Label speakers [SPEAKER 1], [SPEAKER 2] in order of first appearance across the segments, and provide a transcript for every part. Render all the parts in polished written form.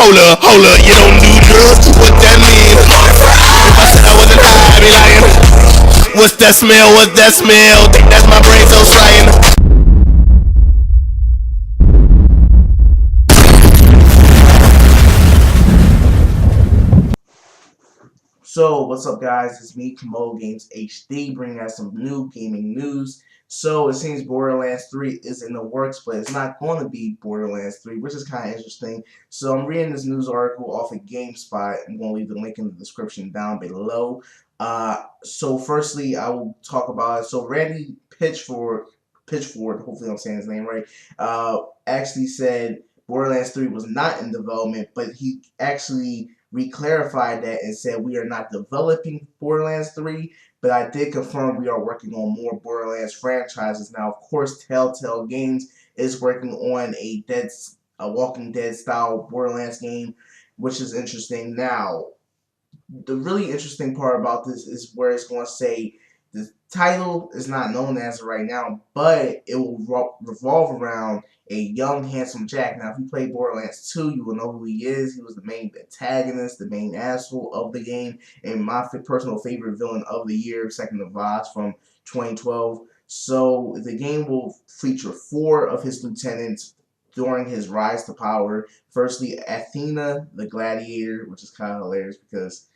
[SPEAKER 1] hold up, you don't do drugs? What that mean? If I said I wasn't high, I be lying. What's that smell? What's that smell? Think that's my brain so cyan.
[SPEAKER 2] So, what's up, guys? It's me, Kamo Games HD, bringing out some new gaming news. So, it seems Borderlands 3 is in the works, but it's not going to be Borderlands 3, which is kind of interesting. So, I'm reading this news article off of GameSpot. I'm going to leave the link in the description down below. So, firstly, I will talk about it. So, Randy Pitchford, hopefully I'm saying his name right, actually said Borderlands 3 was not in development, but he actually reclarified that and said we are not developing Borderlands 3, but I did confirm we are working on more Borderlands franchises. Now, of course, Telltale Games is working on a Walking Dead style Borderlands game, which is interesting. Now, the really interesting part about this is where it's going to say the title is not known as of right now, but it will revolve around a young, handsome Jack. Now, if you play Borderlands 2, you will know who he is. He was the main antagonist, the main asshole of the game, and my personal favorite villain of the year, second to Voss from 2012. So, the game will feature 4 of his lieutenants during his rise to power. Firstly, Athena, the gladiator, which is kind of hilarious because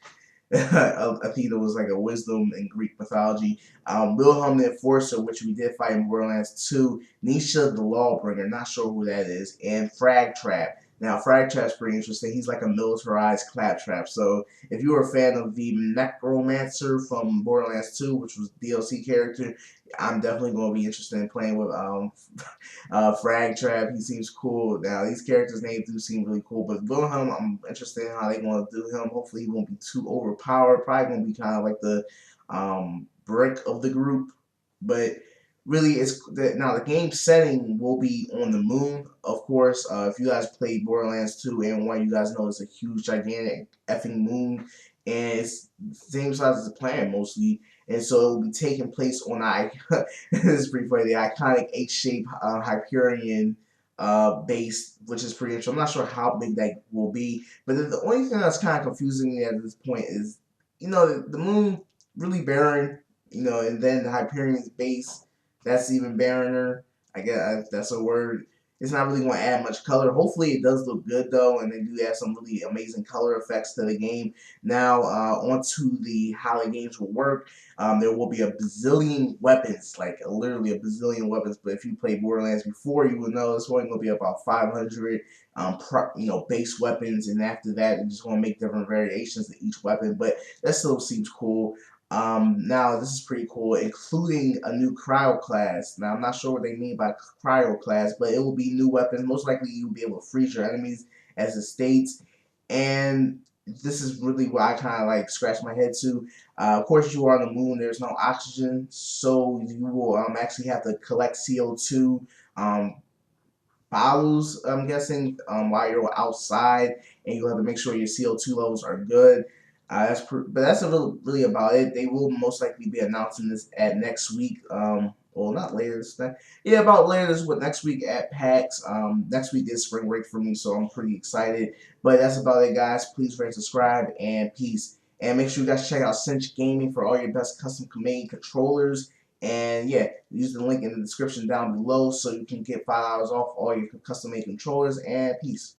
[SPEAKER 2] Athena was like a wisdom in Greek mythology. Wilhelm the Enforcer, which we did fight in Borderlands 2. Nisha the Lawbringer, not sure who that is. And Frag Trap. Now, Frag Trap's pretty interesting. He's like a militarized claptrap. So, if you were a fan of the Necromancer from Borderlands 2, which was DLC character, I'm definitely going to be interested in playing with Frag Trap. He seems cool. Now, these characters' names do seem really cool, but Wilhelm, I'm interested in how they're going to do him. Hopefully, he won't be too overpowered. Probably going to be kind of like the brick of the group, but really, now the game setting will be on the moon, of course. If you guys played Borderlands 2 and 1, you guys know it's a huge, gigantic effing moon, and it's the same size as the planet mostly. And so it will be taking place on this is pretty funny, the iconic H-shaped Hyperion base, which is pretty interesting. I'm not sure how big that will be, but the only thing that's kind of confusing me at this point is, the moon really barren, and then the Hyperion's base, that's even barrener. I guess that's a word. It's not really going to add much color. Hopefully, it does look good, though, and they do add some really amazing color effects to the game. Now, onto how the games will work. There will be a bazillion weapons, like literally a bazillion weapons. But if you played Borderlands before, you will know it's only going to be about 500, base weapons, and after that, it's just going to make different variations of each weapon. But that still seems cool. Now this is pretty cool, including a new cryo class. Now I'm not sure what they mean by cryo class, but it will be new weapons. Most likely you'll be able to freeze your enemies as it states. And this is really what I kind of like scratch my head to. Of course, you are on the moon. There's no oxygen, so you will actually have to collect CO2 bottles, I'm guessing, while you're outside, and you'll have to make sure your CO2 levels are good. But that's really about it. They will most likely be announcing this at next week. Well, not later this time. Yeah, about later this week, next week at PAX. Next week is spring break for me, so I'm pretty excited. But that's about it, guys. Please rate, subscribe, and peace. And make sure you guys check out Cinch Gaming for all your best custom-made controllers. And yeah, use the link in the description down below so you can get $5 off all your custom-made controllers. And peace.